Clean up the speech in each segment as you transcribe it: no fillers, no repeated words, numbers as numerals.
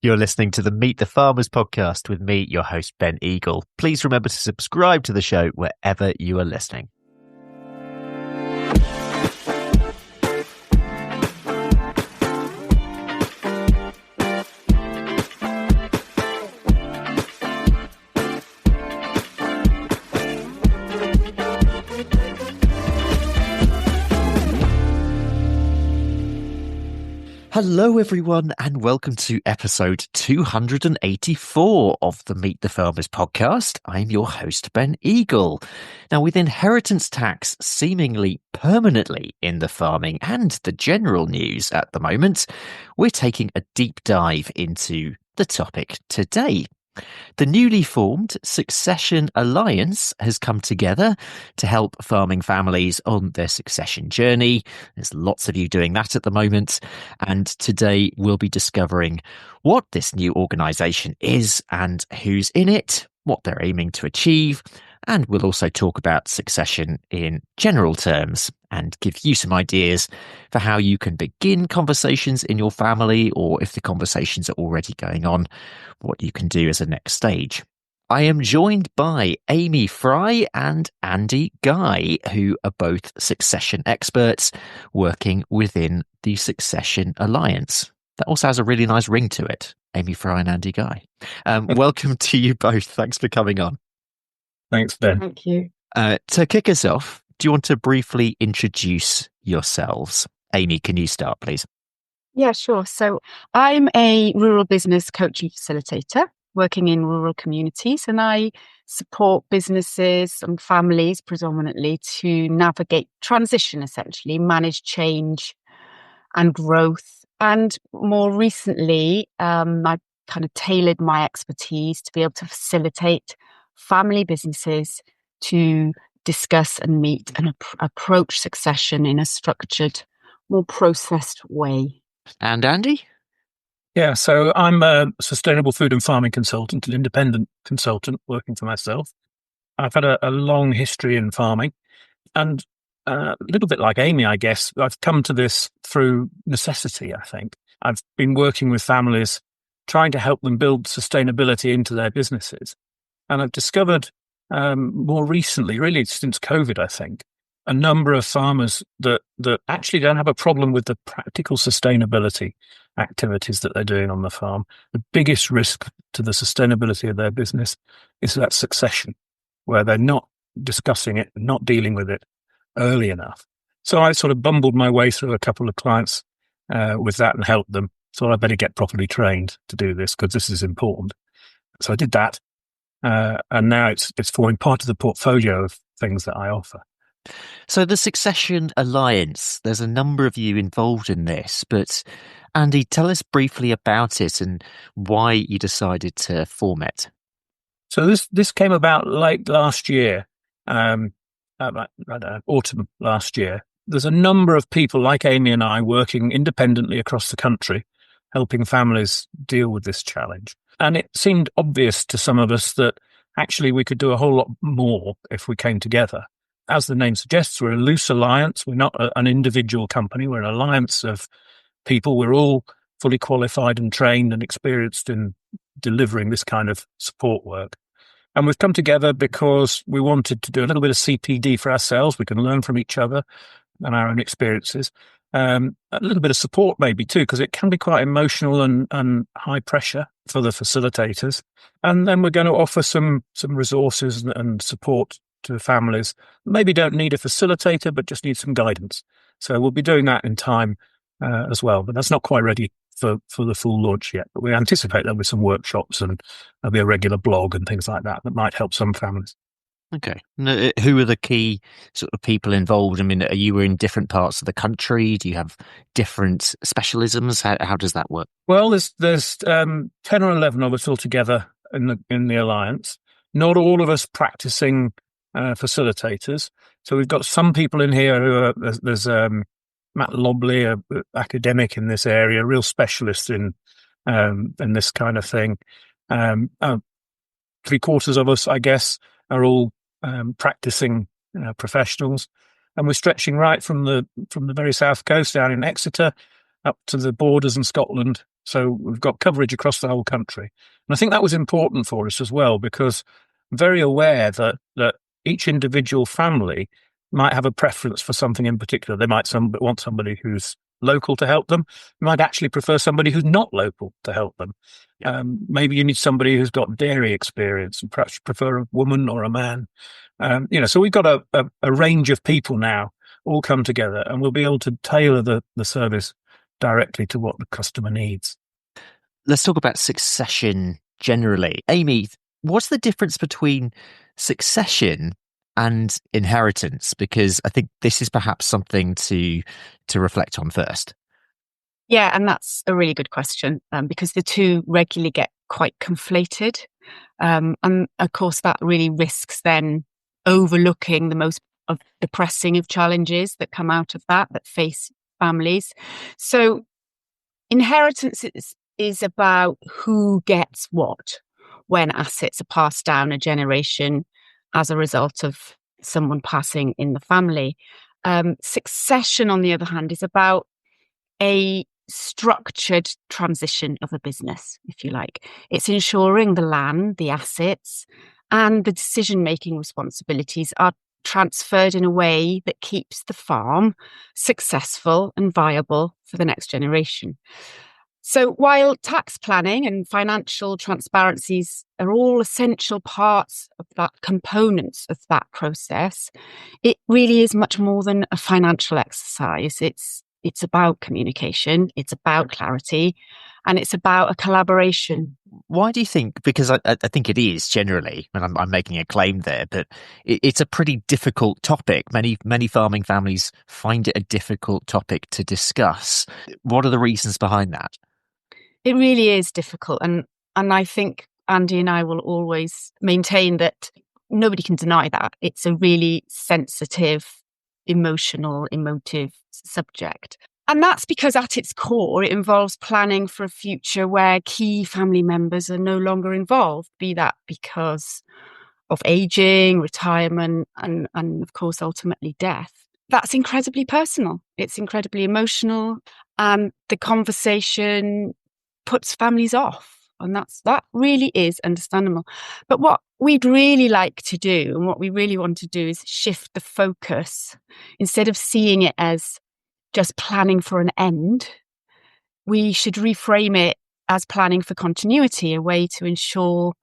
You're listening to the Meet the Farmers podcast with me, your host, Ben Eagle. Please remember to subscribe to the show wherever you are listening. Hello, everyone, and welcome to episode 284 of the Meet the Farmers podcast. I'm your host, Ben Eagle. Now, with inheritance tax seemingly permanently in the farming and the general news at the moment, we're taking a deep dive into the topic today. The newly formed Succession Alliance has come together to help farming families on their succession journey. There's lots of you doing that at the moment. And today we'll be discovering what this new organisation is and who's in it, what they're aiming to achieve. And we'll also talk about succession in general terms and give you some ideas for how you can begin conversations in your family, or if the conversations are already going on, what you can do as a next stage. I am joined by Amy Fry and Andy Guy, who are both succession experts working within the Succession Alliance. That also has a really nice ring to it, Amy Fry and Andy Guy. Welcome to you both. Thanks for coming on. Thanks, Ben. Thank you. To kick us off, do you want to briefly introduce yourselves? Amy, can you start, please? Yeah, sure. So I'm a rural business coaching facilitator working in rural communities, and I support businesses and families predominantly to navigate transition, essentially, manage change and growth. And more recently, I kind of tailored my expertise to be able to facilitate family businesses to discuss and meet and approach succession in a structured, more processed way. And Andy? Yeah, so I'm a sustainable food and farming consultant, an independent consultant working for myself. I've had a long history in farming, and a little bit like Amy, I guess, I've come to this through necessity, I think. I've been working with families, trying to help them build sustainability into their businesses. And I've discovered more recently, really since COVID, I think, a number of farmers that actually don't have a problem with the practical sustainability activities that they're doing on the farm. The biggest risk to the sustainability of their business is that succession, where they're not discussing it, not dealing with it early enough. So I sort of bumbled my way through a couple of clients with that and helped them. So I better get properly trained to do this because this is important. So I did that. And now it's forming part of the portfolio of things that I offer. So the Succession Alliance, there's a number of you involved in this, but Andy, tell us briefly about it and why you decided to form it. So this came about late last year, autumn last year. There's a number of people like Amy and I working independently across the country, helping families deal with this challenge. And it seemed obvious to some of us that actually we could do a whole lot more if we came together. As the name suggests, we're a loose alliance. We're not an individual company. We're an alliance of people. We're all fully qualified and trained and experienced in delivering this kind of support work. And we've come together because we wanted to do a little bit of CPD for ourselves. We can learn from each other and our own experiences. A little bit of support maybe too, because it can be quite emotional and high pressure for the facilitators. And then we're going to offer some resources and support to families. Maybe don't need a facilitator, but just need some guidance. So we'll be doing that in time as well. But that's not quite ready for the full launch yet. But we anticipate there'll be some workshops and there'll be a regular blog and things like that might help some families. Okay. Who are the key sort of people involved? I mean, are you in different parts of the country? Do you have different specialisms? How does that work? Well, there's 10 or 11 of us all together in the alliance. Not all of us practicing facilitators. So we've got some people in here who are, there's Matt Lobley, an academic in this area, a real specialist in this kind of thing. 3/4 of us, I guess, are all practicing professionals, and we're stretching right from the very south coast down in Exeter up to the borders in Scotland. So we've got coverage across the whole country. And I think that was important for us as well, because I'm very aware that each individual family might have a preference for something in particular. They might want somebody who's local to help them. They might actually prefer somebody who's not local to help them. Yeah. Maybe you need somebody who's got dairy experience and perhaps prefer a woman or a man. So we've got a range of people now all come together, and we'll be able to tailor the service directly to what the customer needs. Let's talk about succession generally. Amy, what's the difference between succession and inheritance? Because I think this is perhaps something to reflect on first. Yeah, and that's a really good question, because the two regularly get quite conflated. And of course, that really risks then overlooking the most of the pressing of challenges that come out of that face families. So inheritance is about who gets what when assets are passed down a generation as a result of someone passing in the family. Succession, on the other hand, is about a structured transition of a business, if you like. It's ensuring the land, the assets, and the decision-making responsibilities are transferred in a way that keeps the farm successful and viable for the next generation. So while tax planning and financial transparencies are all essential parts of that, components of that process, it really is much more than a financial exercise. It's about communication, it's about clarity, and it's about a collaboration. Why do you think? Because I think it is generally, and I'm making a claim there, but it's a pretty difficult topic. Many farming families find it a difficult topic to discuss. What are the reasons behind that? It really is difficult, and I think Andy and I will always maintain that nobody can deny that. It's a really sensitive, emotive subject. And that's because at its core, it involves planning for a future where key family members are no longer involved, be that because of aging, retirement, and of course, ultimately death. That's incredibly personal. It's incredibly emotional. And the conversation puts families off. And that really is understandable. But what we'd really like to do, and what we really want to do, is shift the focus. Instead of seeing it as just planning for an end, we should reframe it as planning for continuity, a way to ensure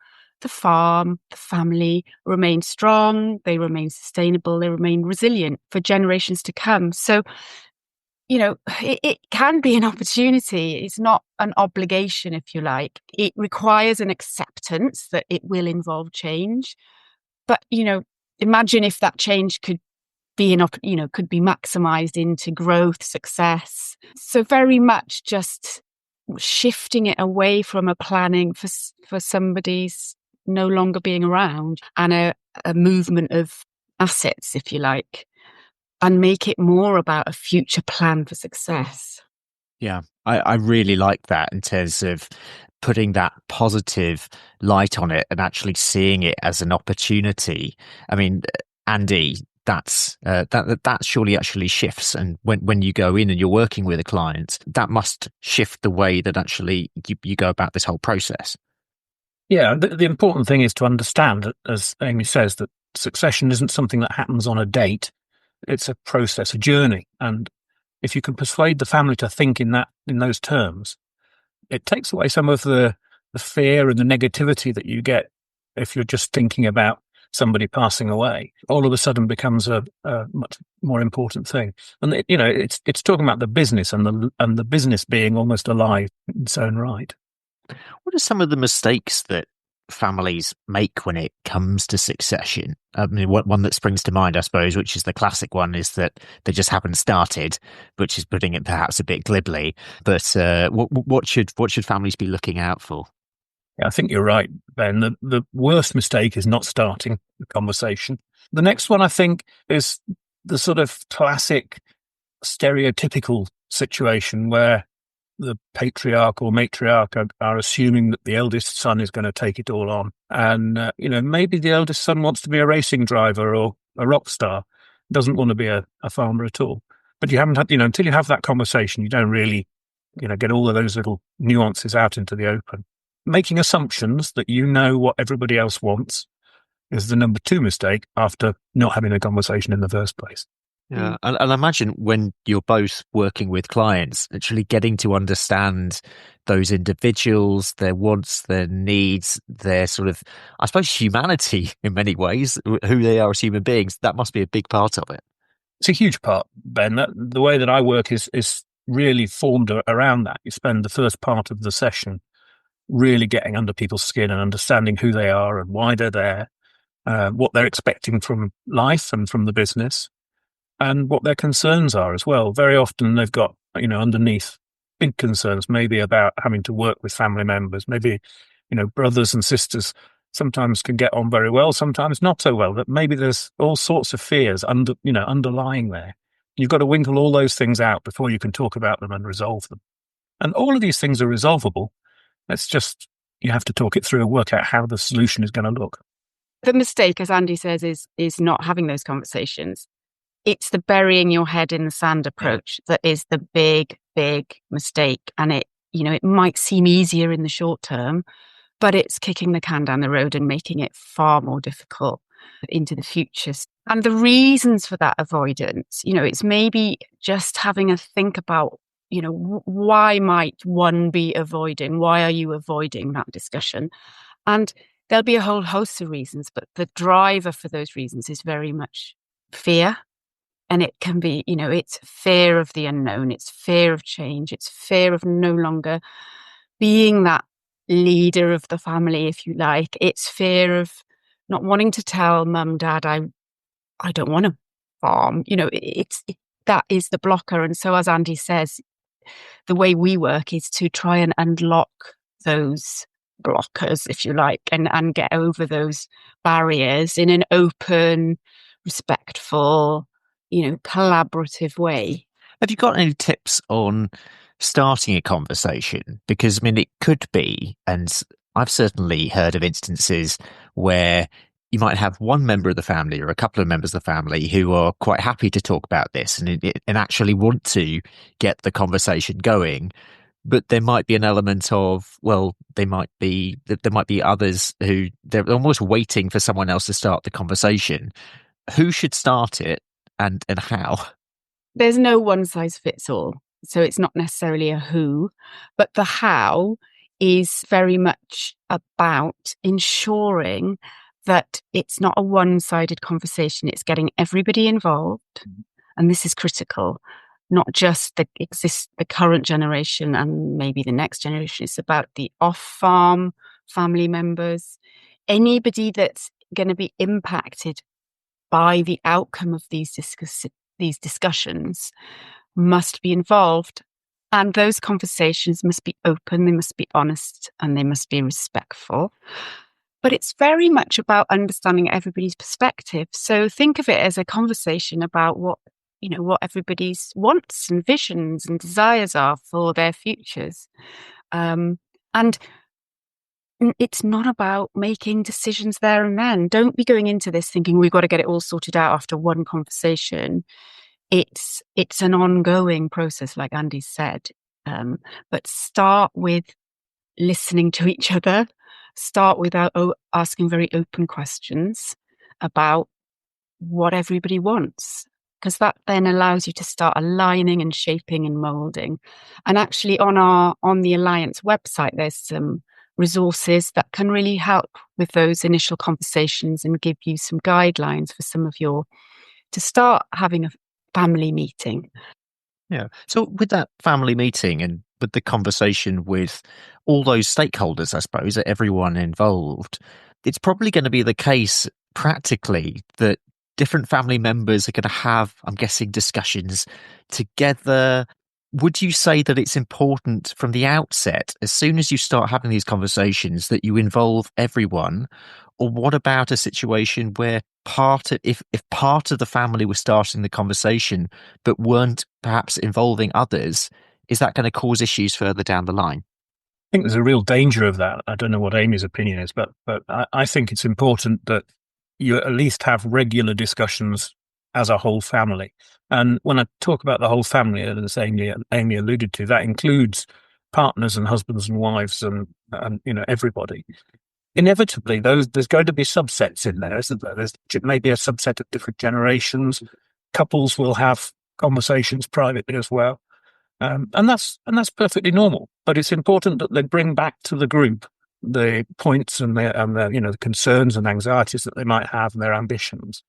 the farm, the family remain strong, they remain sustainable, they remain resilient for generations to come. So, it can be an opportunity. It's not an obligation, if you like. It requires an acceptance that it will involve change. But, imagine if that change could be maximized into growth, success. So very much just shifting it away from a planning for somebody's no longer being around and a movement of assets, if you like, and make it more about a future plan for success. Yeah, I really like that in terms of putting that positive light on it and actually seeing it as an opportunity. I mean, Andy, that surely actually shifts. And when you go in and you're working with a client, that must shift the way that actually you go about this whole process. Yeah, the important thing is to understand, as Amy says, that succession isn't something that happens on a date. It's a process, a journey. And if you can persuade the family to think in those terms, it takes away some of the fear and the negativity that you get if you're just thinking about somebody passing away. All of a sudden becomes a much more important thing. And it's talking about the business and the business being almost alive in its own right. What are some of the mistakes that families make when it comes to succession? I mean, one that springs to mind, I suppose, which is the classic one, is that they just haven't started, which is putting it perhaps a bit glibly. But what should families be looking out for? Yeah, I think you're right, Ben. The worst mistake is not starting the conversation. The next one, I think, is the sort of classic stereotypical situation where the patriarch or matriarch are assuming that the eldest son is going to take it all on. And, maybe the eldest son wants to be a racing driver or a rock star, doesn't want to be a farmer at all. But you haven't had, until you have that conversation, you don't really get all of those little nuances out into the open. Making assumptions that you know what everybody else wants is the number 2 mistake after not having a conversation in the first place. Yeah, and I imagine when you're both working with clients, actually getting to understand those individuals, their wants, their needs, their sort of, I suppose, humanity in many ways, who they are as human beings, that must be a big part of it. It's a huge part, Ben. The way that I work is really formed around that. You spend the first part of the session really getting under people's skin and understanding who they are and why they're there, what they're expecting from life and from the business, and what their concerns are as well. Very often they've got, underneath big concerns, maybe about having to work with family members, maybe, brothers and sisters sometimes can get on very well, sometimes not so well, that maybe there's all sorts of fears underlying there. You've got to winkle all those things out before you can talk about them and resolve them. And all of these things are resolvable. It's just, you have to talk it through and work out how the solution is going to look. The mistake, as Andy says, is not having those conversations. It's the burying your head in the sand approach that is the big, big mistake. And it might seem easier in the short term, but it's kicking the can down the road and making it far more difficult into the future. And the reasons for that avoidance, it's maybe just having a think about, why might one be avoiding? Why are you avoiding that discussion? And there'll be a whole host of reasons, but the driver for those reasons is very much fear. And it can be, it's fear of the unknown, it's fear of change, it's fear of no longer being that leader of the family, if you like. It's fear of not wanting to tell mum, dad, I don't want to farm. That is the blocker. And so, as Andy says, the way we work is to try and unlock those blockers, if you like, and get over those barriers in an open, respectful, collaborative way. Have you got any tips on starting a conversation? Because, it could be, and I've certainly heard of instances where you might have one member of the family or a couple of members of the family who are quite happy to talk about this and actually want to get the conversation going. But there might be an element of, there might be others who they're almost waiting for someone else to start the conversation. Who should start it and how? There's no one size fits all. So it's not necessarily a who, but the how is very much about ensuring that it's not a one-sided conversation. It's getting everybody involved. And this is critical, not just the current generation and maybe the next generation. It's about the off-farm family members, anybody that's going to be impacted by the outcome of these discussions must be involved. And those conversations must be open, they must be honest, and they must be respectful. But it's very much about understanding everybody's perspective. So think of it as a conversation about what everybody's wants and visions and desires are for their futures. And it's not about making decisions there and then. Don't be going into this thinking we've got to get it all sorted out after one conversation. It's an ongoing process, like Andy said. But start with listening to each other. Start with asking very open questions about what everybody wants, because that then allows you to start aligning and shaping and molding. And actually on the Alliance website, there's some resources that can really help with those initial conversations and give you some guidelines for to start having a family meeting. Yeah. So with that family meeting and with the conversation with all those stakeholders, I suppose, everyone involved, it's probably going to be the case practically that different family members are going to have, I'm guessing, discussions together. Would you say that it's important from the outset, as soon as you start having these conversations, that you involve everyone? Or what about a situation where if part of the family was starting the conversation but weren't perhaps involving others, is that going to cause issues further down the line? I think there's a real danger of that. I don't know what Amy's opinion is, but I think it's important that you at least have regular discussions as a whole family. And when I talk about the whole family, as Amy alluded to, that includes partners and husbands and wives and everybody. Inevitably, there's going to be subsets in there, isn't there? There's maybe a subset of different generations. Couples will have conversations privately as well, and that's perfectly normal. But it's important that they bring back to the group the points and the concerns and anxieties that they might have and their ambitions,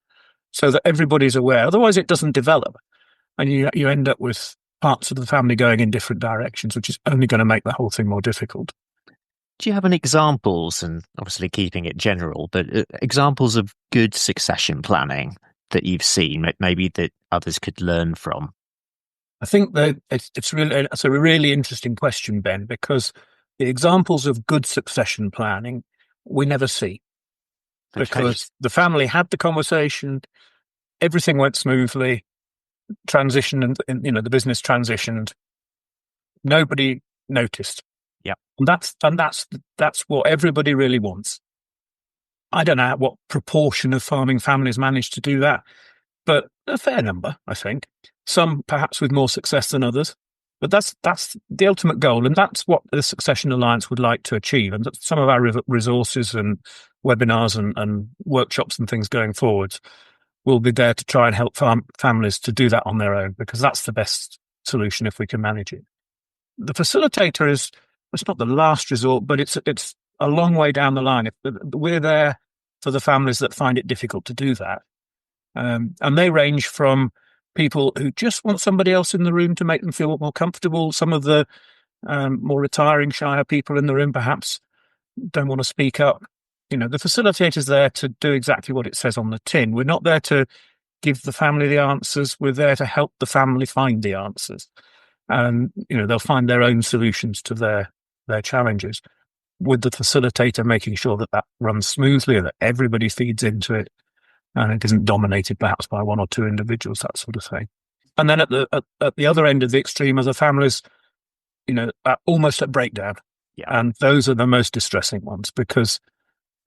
so that everybody's aware. Otherwise, it doesn't develop, and you end up with parts of the family going in different directions, which is only going to make the whole thing more difficult. Do you have any examples, and obviously keeping it general, but examples of good succession planning that you've seen, maybe that others could learn from? I think that it's a really interesting question, Ben, because the examples of good succession planning we never see, because the family had the conversation, everything went smoothly, transition and the business transitioned, nobody noticed. Yeah, and that's what everybody really wants. I don't know what proportion of farming families manage to do that, but a fair number, I think. Some perhaps with more success than others, but that's the ultimate goal, and that's what the Succession Alliance would like to achieve. And some of our resources and webinars and workshops and things going forwards will be there to try and help families to do that on their own, because that's the best solution if we can manage it. The facilitator it's not the last resort, but it's a long way down the line. We're there for the families that find it difficult to do that. And they range from people who just want somebody else in the room to make them feel more comfortable. Some of the more retiring, shyer people in the room perhaps don't want to speak up. The facilitator's there to do exactly what it says on the tin. We're not there to give the family the answers. We're there to help the family find the answers. And, they'll find their own solutions to their challenges, with the facilitator making sure that runs smoothly and that everybody feeds into it, and it isn't dominated perhaps by one or two individuals, that sort of thing. And then at the other end of the extreme are the families, almost at breakdown. Yeah. And those are the most distressing ones, because,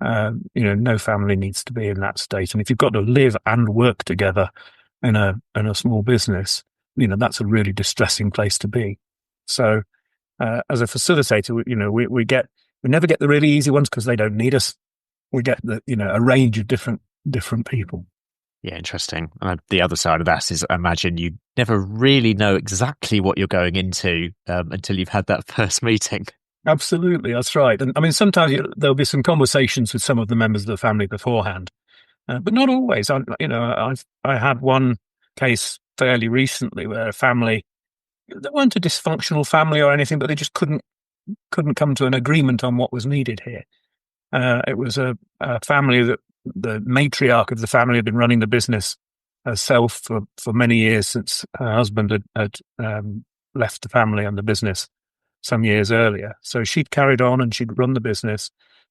no family needs to be in that state. And if you've got to live and work together in a small business, that's a really distressing place to be. So as a facilitator, we never get the really easy ones because they don't need us. We get a range of different people. Yeah, interesting. The other side of that is, I imagine you never really know exactly what you're going into until you've had that first meeting. Absolutely, that's right. And I mean, sometimes there'll be some conversations with some of the members of the family beforehand, but not always. I had one case fairly recently where a family, they weren't a dysfunctional family or anything, but they just couldn't come to an agreement on what was needed here. It was a family that the matriarch of the family had been running the business herself for many years, since her husband had left the family and the business some years earlier. So she'd carried on and she'd run the business,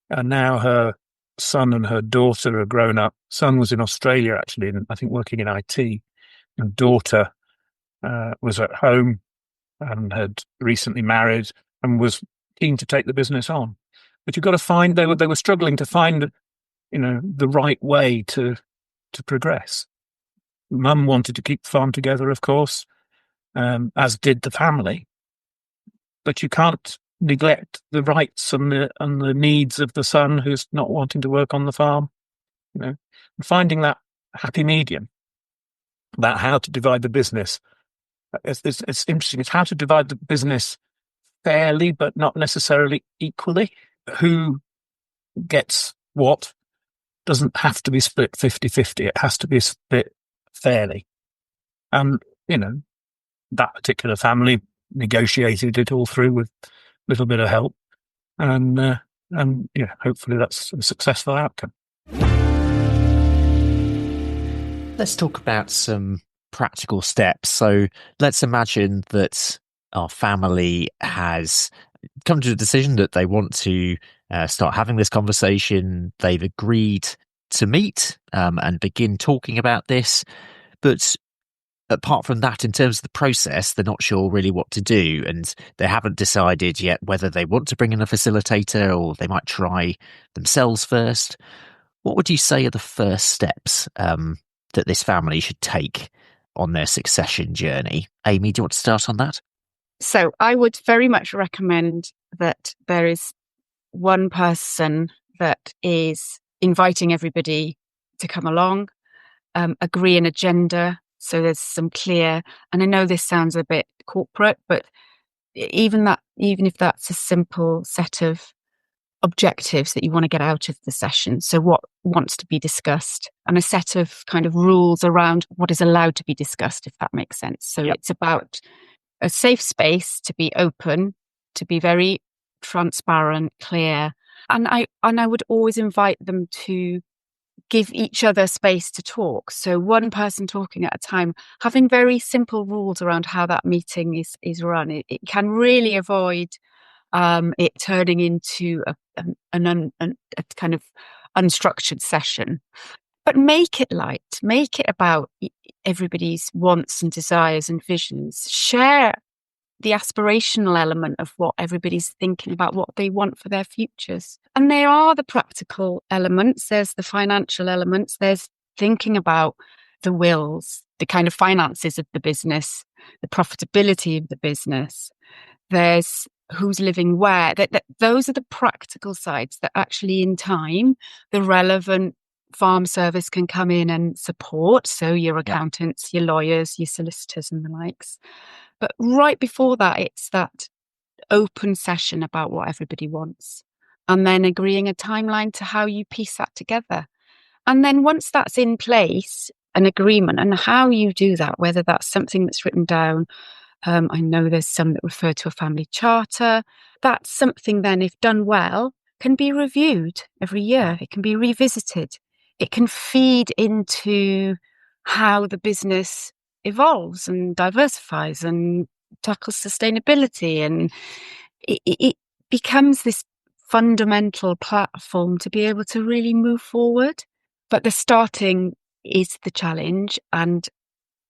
and now her son and her daughter are grown up. Son was in Australia, actually, I think working in IT, and daughter was at home and had recently married and was keen to take the business on. But you've got to find, they were struggling to find, the right way to progress. Mum wanted to keep the farm together, of course, as did the family. But you can't neglect the rights and the needs of the son who's not wanting to work on the farm. Finding that happy medium about how to divide the business. It's interesting. It's how to divide the business fairly, but not necessarily equally. Who gets what doesn't have to be split 50-50. It has to be split fairly. And, that particular family negotiated it all through with a little bit of help. And hopefully that's a successful outcome. Let's talk about some practical steps. So let's imagine that our family has come to a decision that they want to start having this conversation. They've agreed to meet and begin talking about this. But apart from that, in terms of the process, they're not sure really what to do, and they haven't decided yet whether they want to bring in a facilitator or they might try themselves first. What would you say are the first steps that this family should take on their succession journey. Amy, do you want to start on that? So I would very much recommend that there is one person that is inviting everybody to come along, agree an agenda. So there's some clear, and I know this sounds a bit corporate, but even if that's a simple set of objectives that you want to get out of the session. So what wants to be discussed, and a set of kind of rules around what is allowed to be discussed, if that makes sense. So It's about a safe space to be open, to be very transparent, clear. And I would always invite them to give each other space to talk. So one person talking at a time, having very simple rules around how that meeting is run. It can really avoid it turning into a kind of unstructured session. But make it light, make it about everybody's wants and desires and visions. Share the aspirational element of what everybody's thinking about, what they want for their futures. And there are the practical elements, there's the financial elements, there's thinking about the wills, the kind of finances of the business, the profitability of the business. There's who's living where. Those are the practical sides that actually in time, the relevant farm service can come in and support. So your accountants, your lawyers, your solicitors and the likes. But right before that, it's that open session about what everybody wants. And then agreeing a timeline to how you piece that together. And then once that's in place, an agreement, and how you do that, whether that's something that's written down. I know there's some that refer to a family charter. That's something then, if done well, can be reviewed every year. It can be revisited. It can feed into how the business evolves and diversifies and tackles sustainability. And it becomes this fundamental platform to be able to really move forward. But the starting is the challenge. And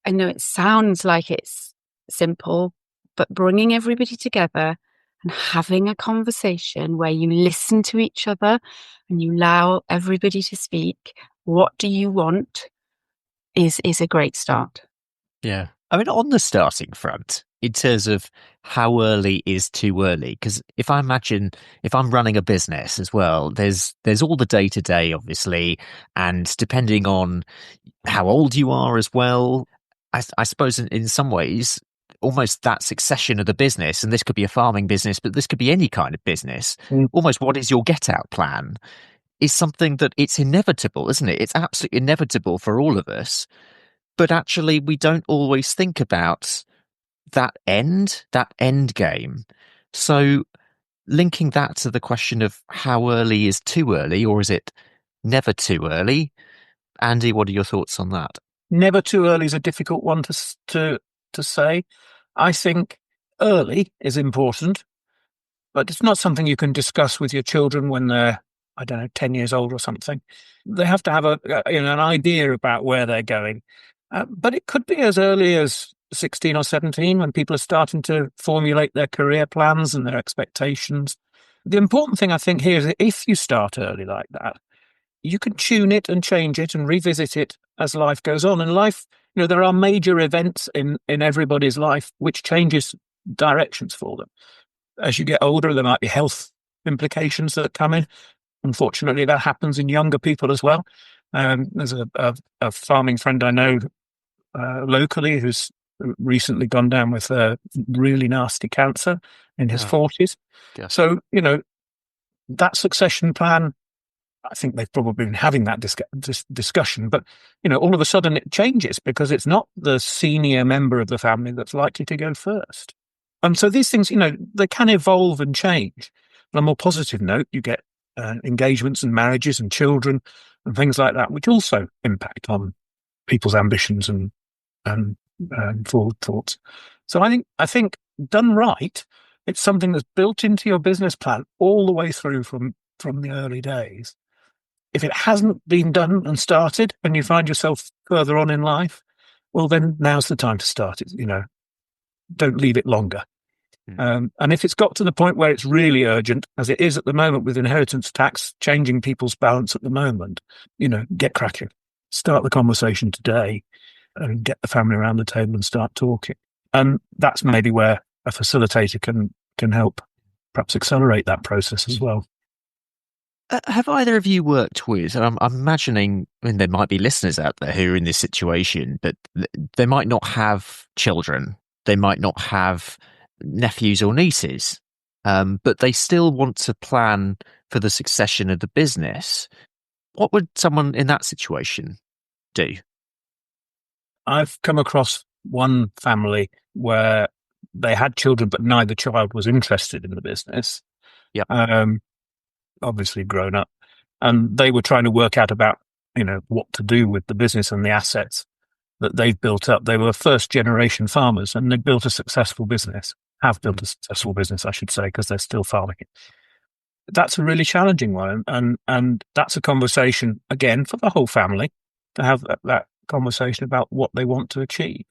I know it sounds like it's simple, but bringing everybody together and having a conversation where you listen to each other and you allow everybody to speak, what do you want, is a great start. Yeah. I mean, on the starting front, in terms of how early is too early, because if I'm running a business as well, there's all the day to day, obviously, and depending on how old you are as well, I suppose in some ways, almost that succession of the business, and this could be a farming business, but this could be any kind of business, almost what is your get out plan is something that it's inevitable, isn't it? It's absolutely inevitable for all of us. But actually, we don't always think about that end game. So linking that to the question of how early is too early, or is it never too early? Andy, what are your thoughts on that? Never too early is a difficult one to say. I think early is important, but it's not something you can discuss with your children when they're, 10 years old or something. They have to have an idea about where they're going. But it could be as early as 16 or 17 when people are starting to formulate their career plans and their expectations. The important thing I think here is that if you start early like that, you can tune it and change it and revisit it as life goes on. And life, there are major events in everybody's life which changes directions for them. As you get older, there might be health implications that come in. Unfortunately, that happens in younger people as well. There's a farming friend I know locally who's recently gone down with really nasty cancer in his 40s. Yes. So, that succession plan, I think they've probably been having that discussion, but, all of a sudden it changes because it's not the senior member of the family that's likely to go first. And so these things, they can evolve and change. On a more positive note, you get engagements and marriages and children and things like that, which also impact on people's ambitions and forward thoughts. So I think done right, it's something that's built into your business plan all the way through from the early days. If it hasn't been done and started and you find yourself further on in life, well, then now's the time to start it. Don't leave it longer. And if it's got to the point where it's really urgent, as it is at the moment with inheritance tax changing people's balance at the moment, get cracking. Start the conversation today. and get the family around the table and start talking. And that's maybe where a facilitator can help perhaps accelerate that process as well. Have either of you worked with, and I'm imagining, I mean, there might be listeners out there who are in this situation, but they might not have children, they might not have nephews or nieces, but they still want to plan for the succession of the business. What would someone in that situation do? I've come across one family where they had children, but neither child was interested in the business. Yeah. Obviously grown up, and they were trying to work out about, what to do with the business and the assets that they've built up. They were first generation farmers, and they built a successful business, have built a successful business, I should say, because they're still farming it. That's a really challenging one. And that's a conversation, again, for the whole family to have that conversation about what they want to achieve.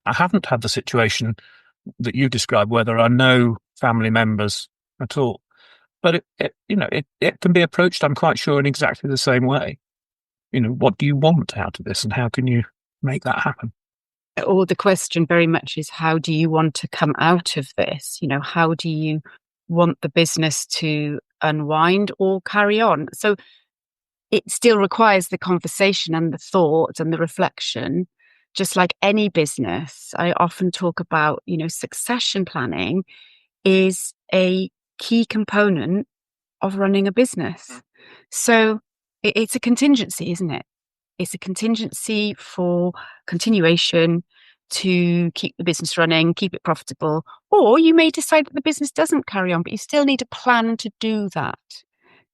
I haven't had the situation that you described where there are no family members at all. But it can be approached, I'm quite sure, in exactly the same way. What do you want out of this, and how can you make that happen? Or the question very much is, how do you want to come out of this? How do you want the business to unwind or carry on? So it still requires the conversation and the thought and the reflection, just like any business. I often talk about, succession planning is a key component of running a business. So it's a contingency, isn't it? It's a contingency for continuation to keep the business running, keep it profitable. Or you may decide that the business doesn't carry on, but you still need a plan to do that,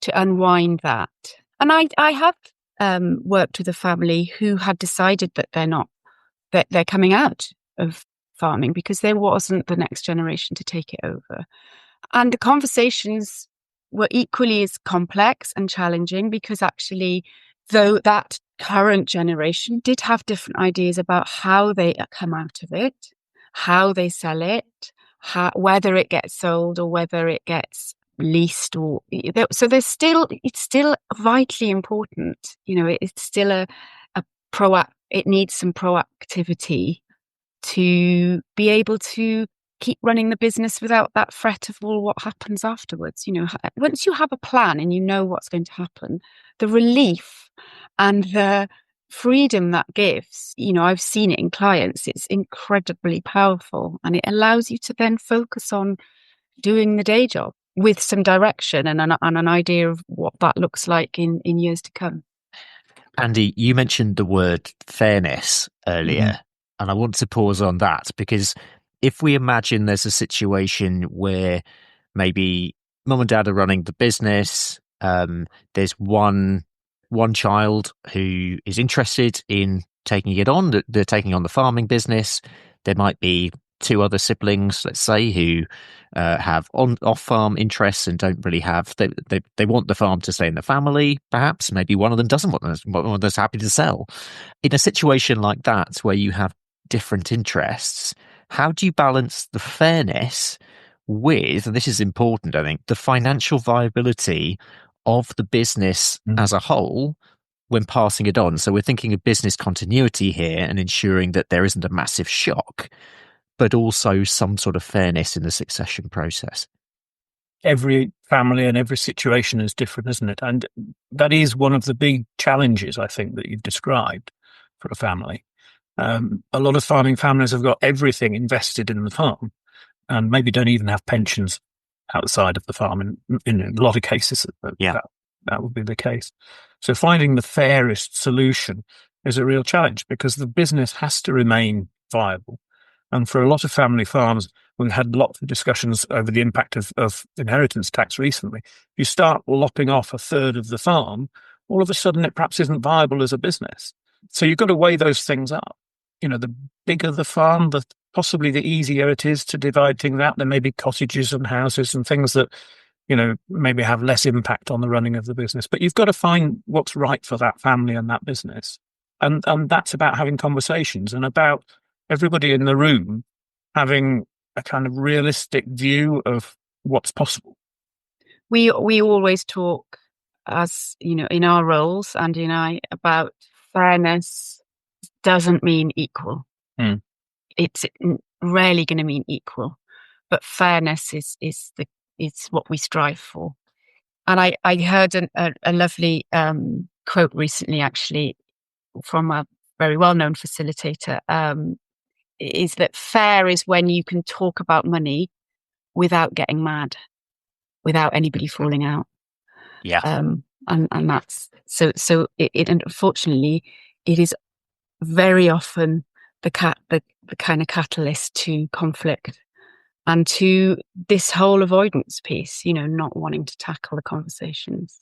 to unwind that. And I have worked with a family who had decided that they're coming out of farming because there wasn't the next generation to take it over. And the conversations were equally as complex and challenging because actually, though that current generation did have different ideas about how they come out of it, how they sell it, whether it gets sold or whether it gets leased, so it's still vitally important. It's still it needs some proactivity to be able to keep running the business without that fret of, well, what happens afterwards? Once you have a plan and you know what's going to happen, the relief and the freedom that gives, I've seen it in clients, it's incredibly powerful, and it allows you to then focus on doing the day job with some direction and an idea of what that looks like in years to come. Andy, you mentioned the word fairness earlier, and I want to pause on that because if we imagine there's a situation where maybe mum and dad are running the business, there's one child who is interested in taking it on, they're taking on the farming business. There might be two other siblings, let's say, who have off-farm interests and don't really have. They want the farm to stay in the family. Perhaps maybe one of them doesn't want them. One of them's happy to sell. In a situation like that, where you have different interests, how do you balance the fairness with, and this is important, I think, the financial viability of the business as a whole when passing it on? So we're thinking of business continuity here and ensuring that there isn't a massive shock, but also some sort of fairness in the succession process. Every family and every situation is different, isn't it? And that is one of the big challenges, I think, that you've described for a family. A lot of farming families have got everything invested in the farm and maybe don't even have pensions outside of the farm. In a lot of cases, that would be the case. So finding the fairest solution is a real challenge because the business has to remain viable. And for a lot of family farms, we've had lots of discussions over the impact of inheritance tax recently. If you start lopping off a third of the farm, all of a sudden it perhaps isn't viable as a business. So you've got to weigh those things up. The bigger the farm, possibly the easier it is to divide things out. There may be cottages and houses and things that, maybe have less impact on the running of the business. But you've got to find what's right for that family and that business. And that's about having conversations and about everybody in the room having a kind of realistic view of what's possible. We always talk, as in our roles, Andy and I, about fairness doesn't mean equal. Mm. It's rarely going to mean equal, but fairness is what we strive for. And I heard a lovely quote recently, actually, from a very well-known facilitator, is that fair is when you can talk about money without getting mad, without anybody falling out. Yeah. And that's so it unfortunately it is very often the kind of catalyst to conflict and to this whole avoidance piece, not wanting to tackle the conversations.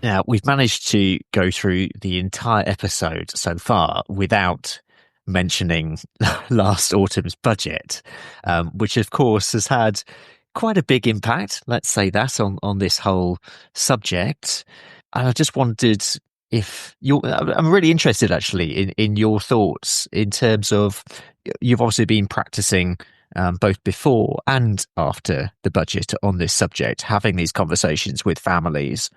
Now, we've managed to go through the entire episode so far without mentioning last autumn's budget, which of course has had quite a big impact, let's say that, on this whole subject. And I just wondered if I'm really interested actually in your thoughts in terms of, you've obviously been practicing both before and after the budget on this subject, having these conversations with families.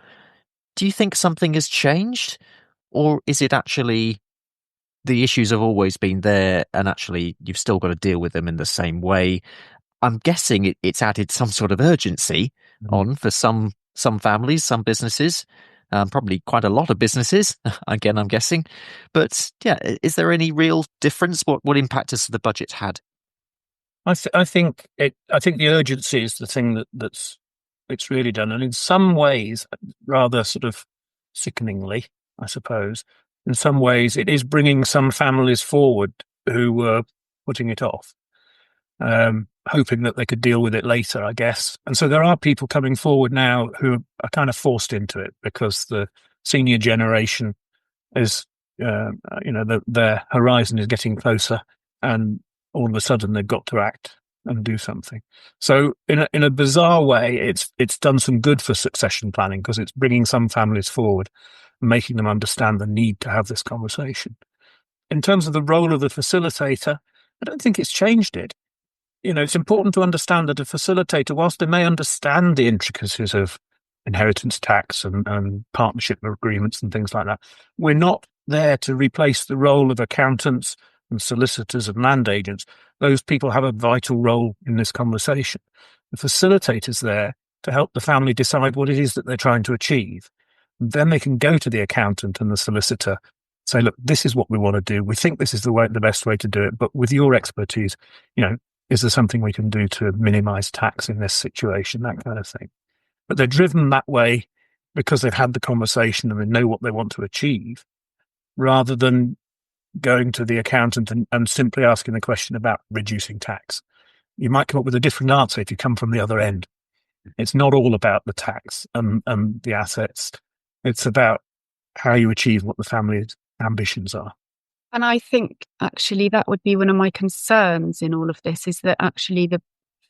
Do you think something has changed, or is it actually the issues have always been there and actually you've still got to deal with them in the same way? I'm guessing it's added some sort of urgency on for some families, some businesses, probably quite a lot of businesses, again, I'm guessing. But yeah, is there any real difference? What impact has the budget had? I think the urgency is the thing that's it's really done, and in some ways, rather sort of sickeningly, I suppose. In some ways, it is bringing some families forward who were putting it off, hoping that they could deal with it later, I guess. And so there are people coming forward now who are kind of forced into it because the senior generation is, their horizon is getting closer, and all of a sudden they've got to act and do something. So in a bizarre way, it's done some good for succession planning because it's bringing some families forward and making them understand the need to have this conversation. In terms of the role of the facilitator, I don't think it's changed it. It's important to understand that a facilitator, whilst they may understand the intricacies of inheritance tax and partnership agreements and things like that, we're not there to replace the role of accountants and solicitors and land agents. Those people have a vital role in this conversation. The facilitator's there to help the family decide what it is that they're trying to achieve. And then they can go to the accountant and the solicitor, say, look, this is what we want to do. We think this is the best way to do it. But with your expertise, is there something we can do to minimize tax in this situation? That kind of thing. But they're driven that way because they've had the conversation and they know what they want to achieve, rather than going to the accountant and simply asking the question about reducing tax. You might come up with a different answer if you come from the other end. It's not all about the tax and the assets. It's about how you achieve what the family's ambitions are. And I think actually that would be one of my concerns in all of this, is that actually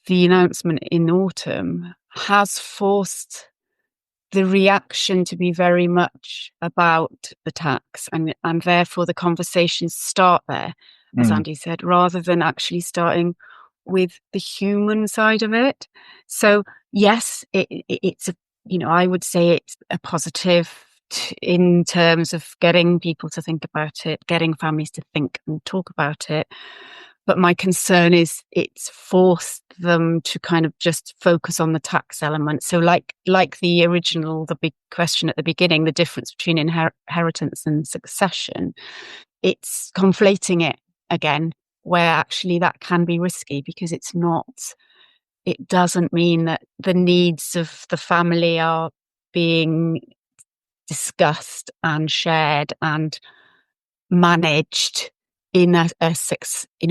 the announcement in autumn has forced the reaction to be very much about the tax, and therefore the conversations start there, as Andy said, rather than actually starting with the human side of it. So yes, it's I would say it's a positive in terms of getting people to think about it, getting families to think and talk about it. But my concern is it's forced them to kind of just focus on the tax element. So like the big question at the beginning, the difference between inheritance and succession, it's conflating it again, where actually that can be risky because it doesn't mean that the needs of the family are being discussed and shared and managed in a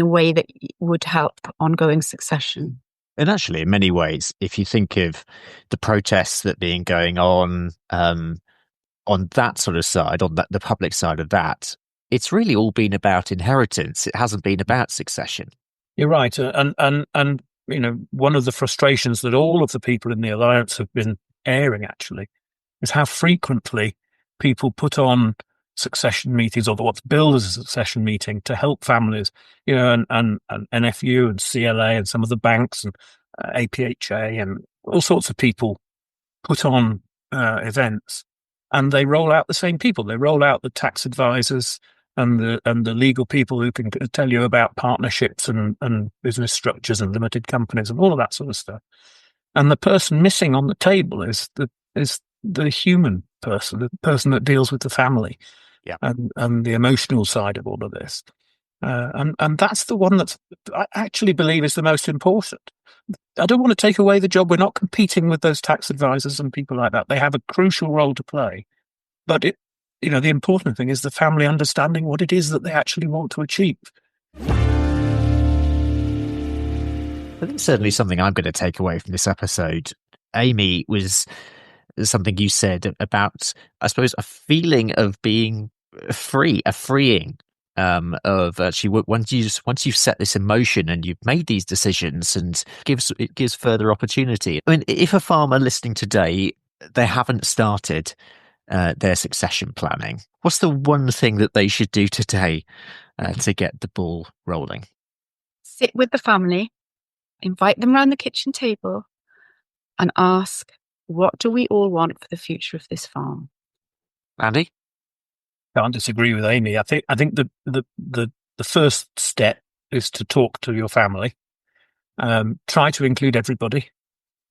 way that would help ongoing succession. And actually, in many ways, if you think of the protests that been going on that sort of side, on the public side of that, it's really all been about inheritance. It hasn't been about succession. You're right, and one of the frustrations that all of the people in the alliance have been airing actually is how frequently people put on succession meetings, or what's billed as a succession meeting, to help families, and NFU and CLA and some of the banks and APHA and all sorts of people put on events. and they roll out the same people. They roll out the tax advisors and the legal people who can tell you about partnerships and business structures and limited companies and all of that sort of stuff. And the person missing on the table is the human person, the person that deals with the family, and the emotional side of all of this. And that's the one that I actually believe is the most important. I don't want to take away the job. We're not competing with those tax advisors and people like that. They have a crucial role to play. But the important thing is the family understanding what it is that they actually want to achieve. I think certainly something I'm going to take away from this episode, Amy, was something you said about, I suppose, a feeling of being free, a freeing of actually once you've set this in motion and you've made these decisions, and it gives further opportunity. I mean, if a farmer listening today, they haven't started their succession planning, what's the one thing that they should do today to get the ball rolling? Sit with the family, invite them around the kitchen table, and ask, what do we all want for the future of this farm? Andy? Can't disagree with Amy. I think the first step is to talk to your family. Try to include everybody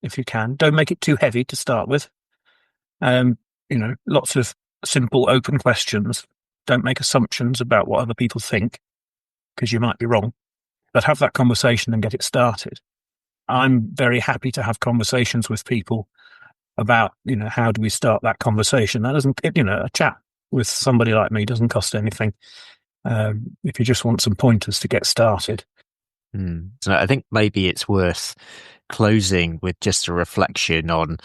if you can. Don't make it too heavy to start with. Lots of simple, open questions. Don't make assumptions about what other people think, because you might be wrong. But have that conversation and get it started. I'm very happy to have conversations with people about, how do we start that conversation? That doesn't, a chat with somebody like me doesn't cost anything. If you just want some pointers to get started. So I think maybe it's worth closing with just a reflection on,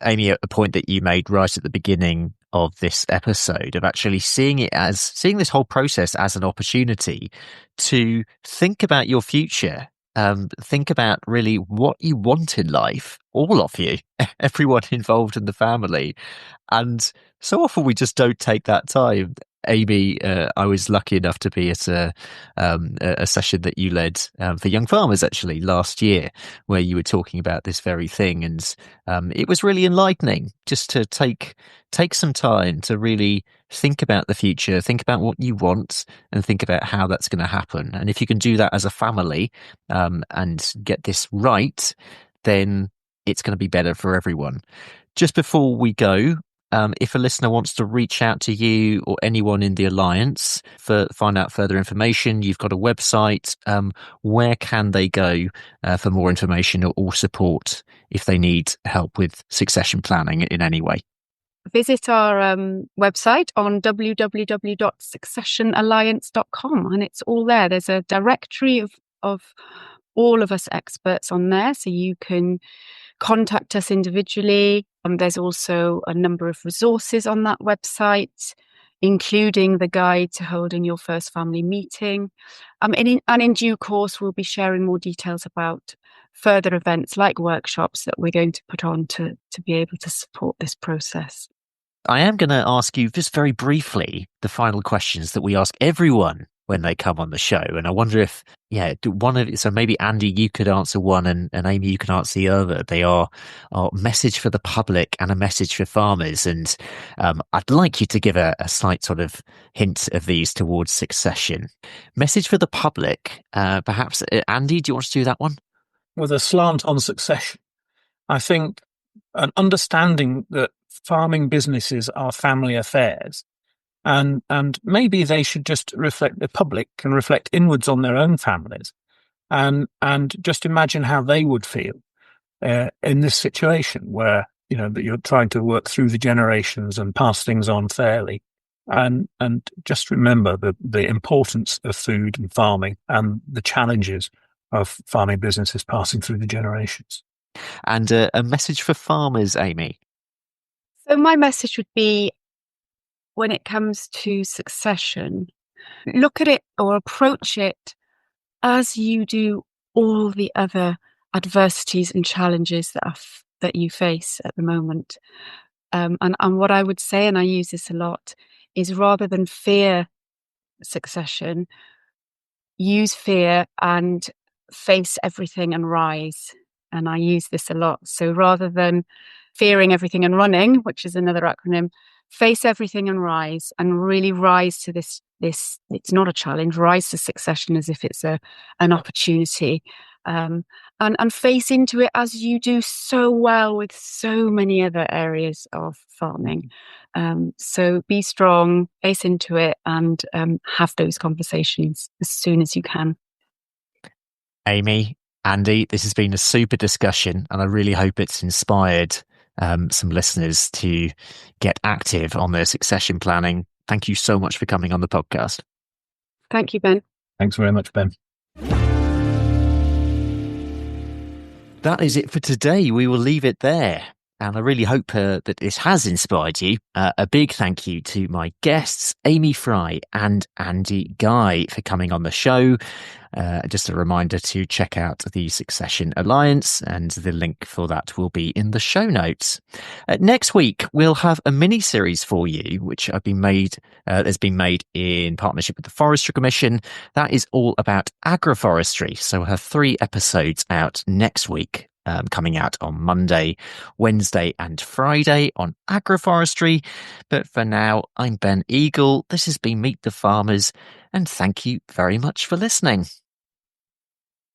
Amy, a point that you made right at the beginning of this episode, of actually seeing this whole process as an opportunity to think about your future. Think about really what you want in life, all of you, everyone involved in the family. And so often we just don't take that time. Amy, I was lucky enough to be at a session that you led for young farmers actually last year, where you were talking about this very thing, and it was really enlightening just to take some time to really think about the future, think about what you want, and think about how that's going to happen. And if you can do that as a family and get this right, then it's going to be better for everyone. Just before we go, if a listener wants to reach out to you or anyone in the Alliance for find out further information, you've got a website. Where can they go for more information or support if they need help with succession planning in any way? Visit our website on www.successionalliance.com, and it's all there. There's a directory of all of us experts on there, so you can contact us individually. There's also a number of resources on that website, including the guide to holding your first family meeting. And in due course, we'll be sharing more details about further events like workshops that we're going to put on to be able to support this process. I am going to ask you just very briefly the final questions that we ask everyone when they come on the show. And I wonder if, so maybe Andy, you could answer one, and Amy, you can answer the other. They are our message for the public and a message for farmers. And I'd like you to give a slight sort of hint of these towards succession. Message for the public, perhaps. Andy, do you want to do that one? With a slant on succession, I think an understanding that farming businesses are family affairs. And maybe they should just reflect, the public can reflect inwards on their own families and just imagine how they would feel in this situation where, that you're trying to work through the generations and pass things on fairly. And just remember the importance of food and farming and the challenges of farming businesses passing through the generations. And a message for farmers, Amy. So my message would be, when it comes to succession, look at it or approach it as you do all the other adversities and challenges that you face at the moment. And what I would say, and I use this a lot, is rather than fear succession, use fear and face everything and rise. And I use this a lot. So rather than fearing everything and running, which is another acronym, face everything and rise, and really rise to this, it's not a challenge, rise to succession as if it's an opportunity. And face into it as you do so well with so many other areas of farming. So be strong, face into it, and have those conversations as soon as you can. Amy, Andy, this has been a super discussion, and I really hope it's inspired some listeners to get active on their succession planning. Thank you so much for coming on the podcast. Thank you, Ben. Thanks very much, Ben. That is it for today. We will leave it there. And I really hope that this has inspired you. A big thank you to my guests, Amy Fry and Andy Guy, for coming on the show. Just a reminder to check out the Succession Alliance, and the link for that will be in the show notes. Next week, we'll have a mini-series for you, which has been made in partnership with the Forestry Commission. That is all about agroforestry. So we'll have 3 episodes out next week. Coming out on Monday, Wednesday and Friday on agroforestry. But for now, I'm Ben Eagle. This has been Meet the Farmers, and thank you very much for listening.